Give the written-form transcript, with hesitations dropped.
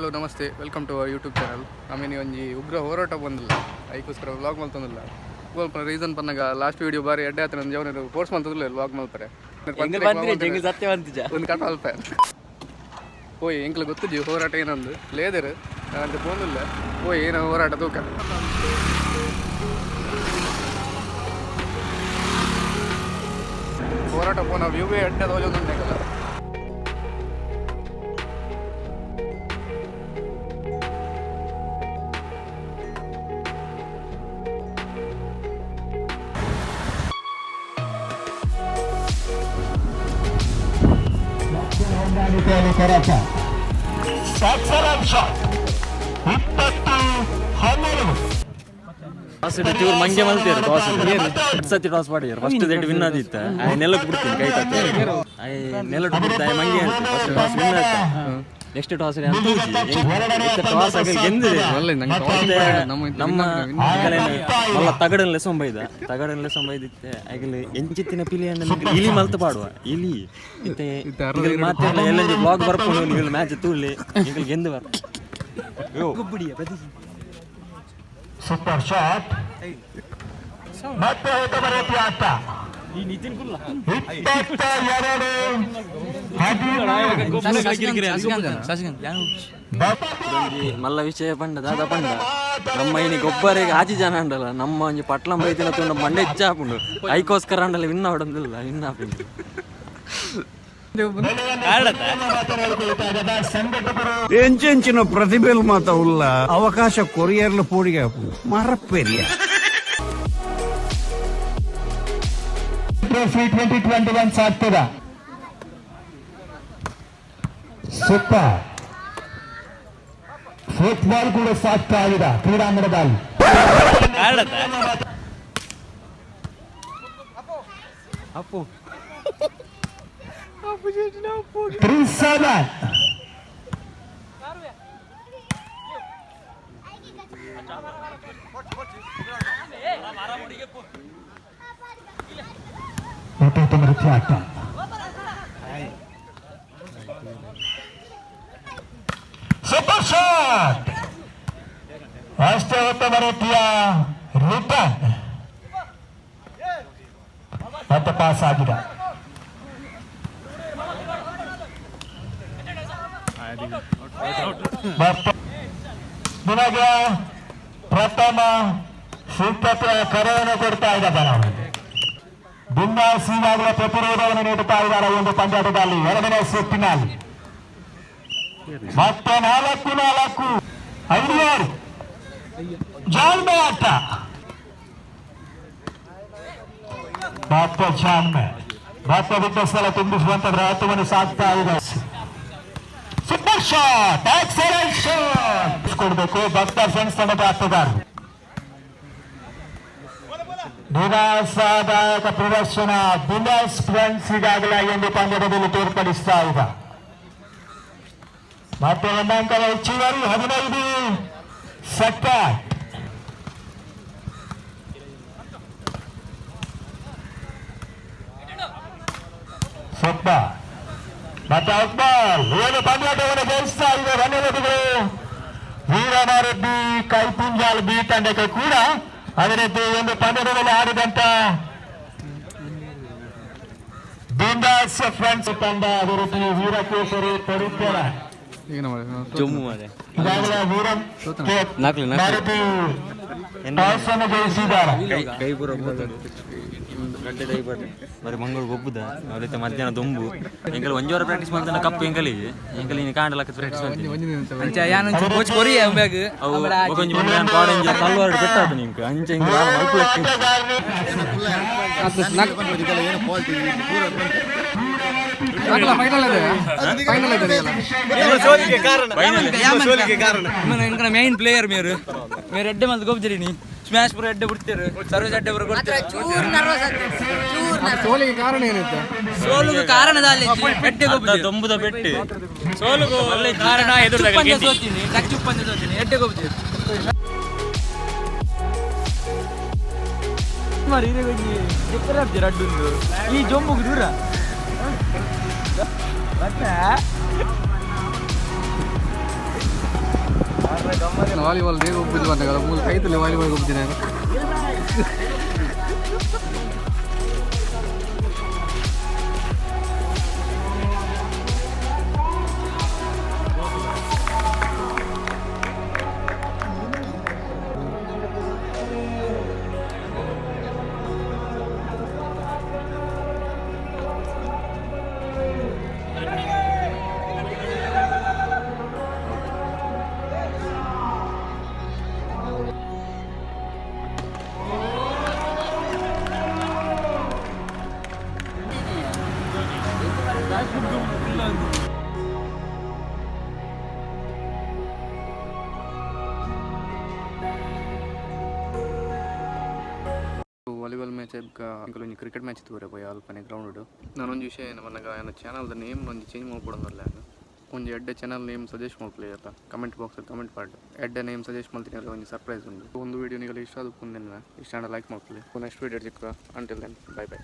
Hello ನಮಸ್ತೆ, welcome to our YouTube channel. ಆಮೇಲೆ ಒಂಜಿ ಉಗ್ರ ಹೋರಾಟ ಬಂದಿಲ್ಲ, ಅದಕ್ಕೋಸ್ಕರ ವ್ಲಾಗ್ ಮಲ್ತಂದಿಲ್ಲ. ರೀಸನ್ ಪನ್ನಾಗ ಲಾಸ್ಟ್ ವಿಡಿಯೋ ಬಾರಿ ಎಡ್ಡೆ ಆತ ನನ್ನ ಜೀವನ ಫೋರ್ಸ್ ಮಾಡ್ತದಿಲ್ಲ ವ್ಲಾಗ್ ಮಲ್ಪರೆ ಒಂದು ಕಟ ಅಲ್ಪ ಓಯ್ ಎಂಕ್ಲು ಗೊತ್ತಿದ್ದಿ ಹೋರಾಟ ಏನಂದು ಲೇದರು ಅಂತ ಫೋನಿಲ್ಲ. ಓಯ್ ಏನೋ ಹೋರಾಟ ತೂಕ ಹೋರಾಟ ಪೋನ ವ್ಯೂವೇ ಎಡ್ಡೆ ತೋಜೊಂದುಂಡೆಗಲ್ಲ. ಮಂಗೆ ಮಲ್ತಿರು ಸತಿ ಟಾಸ್ ಮಾಡಿದ್ರು ಫಸ್ಟ್ ದೆಡ್ ವಿನ್ ಆದಿತ್ತ ನೆಲಕ್ಕೆ ಬಿಡ್ತೀನಿ ಕೈ ತಟ್ಟೆ ನೆಲಕ್ಕೆ ಬಿಡ್ತಾ ಮಂಗೆ ಫಸ್ಟ್ ಟಾಸ್ ವಿನ್ ಆಯ್ತಾ ನೆಕ್ಸ್ಟ್ ಟಾಸ್ ಟಾಸ್ ಆಗಿ ಗೆಂದಿದೆ ನಮ್ಮ ಮಲ್ಲ ತಗಡನ್ಲೆ ಸೊಂಬೈದಿತ್ತೆ ಆಗಲಿ ಎಂಚಿತ್ತಿನ ಪಿಲಿಯನ್ನು ಇಲಿ ಮಲ್ತು ಪಾಡುವ ಇಲಿ ಇತ್ತೆ ಮಾತೆಲ್ಲ ಎಲ್ಲ ಬ್ಲಾಗ್ ಬರ್ಕೊಂಡು ನೀವು ಮ್ಯಾಚ್ ತೂಲಿ ಈಗ ಗೆಂದು ಬರ್ ಸೂಪರ್ ಶಾಟ್ ಮತ್ತೆ ಬರುತ್ತೆ ಆಟ. ನಿತಿನ್ ಕುಲ್ಲ ಮಲ್ಲ ವಿಷಯ ಪಂಡ ದಾದ ಪಂಡ ನಮ್ಮ ಇನಿ ಗೊಬ್ಬರಿಗೆ ಆಚಿ ಜನ ಅಂಡಲ್ಲ ನಮ್ಮ ಒಂಜಿ ಪಟ್ಲಂ ಬೈತಿನ ತುಂಡ ಮಂಡೆ ಹೆಚ್ಚ ಹಾಕೊಂಡು ಐಕೋಸ್ಕರ ಅಂಡಲ್ಲ ವಿನ್ನ ಹೊಡಂದಿಲ್ಲ ವಿನ್ನ ಹಾಕೊಂಡು ಎಂಚೆಂಚಿನ ಪ್ರತಿಭೆಲ್ ಮಾತ ಉಲ್ಲ ಅವಕಾಶ ಕೊರಿಯರ್ಲ ಪೋಡಿಗೆ ಮರಪ್ಪೇರಿಯ ಟ್ರೋಫಿ 2021 ಸಾಕ್ತದ. ಸೂಪರ್ ಫುಟ್ಬಾಲ್ ಕೂಡ ಸಾಕ್ತಾ ಇದೆ ಕ್ರೀಡಾಂಗಣದಲ್ಲಿ. ಅಪ್ಪು ಆಟ ಸೂಪರ್ ಶಾಟ್ ಅಷ್ಟೇ ಹೊತ್ತ ಬರುತ್ತೀಯ ರಿಟರ್ನ್ ಮತ್ತೆ ಪಾಸ್ ಆಗಿದೆ. ನಿಮಗೆ ಪ್ರಥಮ ಸಿದ್ಧತೆಯ ಕರೆಯನ್ನು ಕೊಡ್ತಾ ಇದ್ದಾರೆ. ಬಿಂದಾಸ್ ಈಗಾಗಲೇ ಪ್ರತಿರೋಧವನ್ನು ನೀಡುತ್ತಾ ಇದ್ದಾರೆ ಒಂದು ಪಂದ್ಯಾಟದಲ್ಲಿ ಎರಡನೇ ಸುತ್ತಿನಲ್ಲಿ. ಮತ್ತೆ 4-4 ಐಡಿಯರ್ ಜಾನ್ಮೆ ಆಟ ಮತ್ತೆ ಜಾನ್ಮೆ ಮತ್ತೆ ಬಿಟ್ಟ ಸ್ಥಳ ತುಂಬಿಸುವಂತ ಪ್ರಯತ್ನವನ್ನು ಸಾಗ್ತಾ ಇದೆ. ಸೂಪರ್ ಶಾಟ್ ಎಕ್ಸಲೆಂಟ್ ಶಾಟ್ ಕೊಡಬೇಕು ಬಕ್ತಾರ್ ಫ್ರೆಂಡ್ಸ್ ತಂಡದ ಆಟಗಾರರು. ನಿರಾಶಾದಾಯಕ ಪ್ರದರ್ಶನ ಬಿಂದಾಸ್ ಫ್ರೆಂಡ್ಸ್ ಈಗಾಗಲೇ ಒಂದು ಪಂದ್ಯದಲ್ಲಿ ತೋರ್ಪಡಿಸ್ತಾ ಇದೆ. ಮತ್ತೆ ಒಂದು ಅಂಕದ ಹೆಚ್ಚುವರಿ 15 ಸೆಕೆಂಡ್. ಸೂಪರ್ ಮತ್ತೆ ಅಕ್ಬರ್ ಏನು ಪಂದ್ಯಾಟವನ್ನು ಗೆಲ್ಲಿಸ್ತಾ ಇದೆ. ಧನ್ಯವಾದಗಳು ವೀರನಾರೆಡ್ಡಿ ಕೈಪುಂಜಾಲ್ ಬಿ ತಂಡಕ್ಕೆ ಕೂಡ ಅದೇ ರೀತಿ ಒಂದು ಪಂದ್ಯದಲ್ಲಿ ಆಡಿದಂತ ಬಿಂದಾಸ್ ಫ್ರೆಂಡ್ಸ್ ತಂಡ ಅದೇ ರೀತಿ ವೀರಕೇಶರಿ ಪಡಿತರ ಈಗಾಗಲೇ ಟಾಸ್ ಅನ್ನು ಜಯಿಸಿದ್ದಾರೆ. ಗಡ್ಡೆ ದೈ ಬರೀ ಮಂಗಳೂರು ಗೊಬ್ಬುದ ಅವರೈತೆ ಮಧ್ಯಾಹ್ನ ದೊಂಬು ಎಂಕಲ್ ಒಂಜೋರ ಪ್ರಾಕ್ಟೀಸ್ ಮಾಡ್ತಾನೆ ಕಪ್ಪು ಎಂಕಲಿಗೆ ಎಂಕಲಿನ ಕಾಂಡಲಕ್ಕ ಪ್ರಾಕ್ಟೀಸ್ ಮಾಡ್ತೀನಿ ಕಲ್ವಾರ್ಡ್ ಬೆಟ್ಟಾದ ನಿಂಗೆ ಅಂಚೆ ಹಿಂಗೆ ಮೇನ್ ಪ್ಲೇಯರ್ ಮೇರು ಎಡ್ಡೆ ಮಂದಿ ಗೊಬ್ಬರಿ ಸ್ಮ್ಯಾಶ್ ಪುರ ಎಡ್ಡೆ ಬಿಡ್ತಾರೆ ಸರ್ವಿಸ್ ಎಡ್ಡೆ ಪುರ ಸೋಲಿಗೆ ಕಾರಣ ಏನಿತ್ತು? ಸೋಲುಗೆ ಕಾರಣದಲ್ಲಿ ಬೆಟ್ಟೆ ದೊಂಬುದ ಬೆಟ್ಟಿ ಸೋಲುಗೂ ಕಾರಣ ಎದುರು ಎಡ್ಡೆ ಗೊಬ್ಬರಿ ಈ ಜೊಂಬುಗೆ ದೂರ ವಾಲಿಬಾಲ್ ಬೇಗ ಒಪ್ಪಿದ್ದು ಬಂದಾಗ ಮೂರು ಕೈತಲ್ಲಿ ವಾಲಿಬಾಲ್ ಒಪ್ಪಿದ್ದೀನಿ ವಾಲಿಬಾಲ್ ಮ್ಯಾಚ್ ಒಂಜಿ ಕ್ರಿಕೆಟ್ ಮ್ಯಾಚ್ ತೂರೆ ಪೋಯಿ ಅಲ್ಪನೆ ಗ್ರೌಂಡ್ ನಾನೊಂದು ವಿಷಯ ಏನು ಮನ್ನಾಗ ನನ್ನ ಚಾನಲ್ದ ನೇಮ್ ಒಂದು ಚೇಂಜ್ ಮಾಡ್ಕೊಡೋದಲ್ಲ ಒಂಜಿ ಎಡ್ಡೆ ಚಾನಲ್ ನೇಮ್ ಸಜೆಸ್ಟ್ ಮಾಡ್ಕೊಳ್ಳಿ ಅಲ್ಲ ಕಮೆಂಟ್ ಬಾಕ್ಸಲ್ಲಿ ಕಮೆಂಟ್ ಮಾಡಿ ಎಡ್ಡೆ ನೇಮ್ ಸಜೆಸ್ಟ್ ಮಾಡ್ತೀನಿ ಒಂದು ಸರ್ಪ್ರೈಸ್ ಉಂಟು ಒಂದು ವೀಡಿಯೋ ನಿಗಲಿ ಇಷ್ಟ ಅದು ಮುಂದೆ ಇಷ್ಟ ಲೈಕ್ ಮಾಡ್ಕೊಳ್ಳಿ ನೆಕ್ಸ್ಟ್ ವೀಡಿಯೋ ಸಿಕ್ಕ ಅಂಟಿಲ್ ದೆನ್ ಬೈ ಬೈ.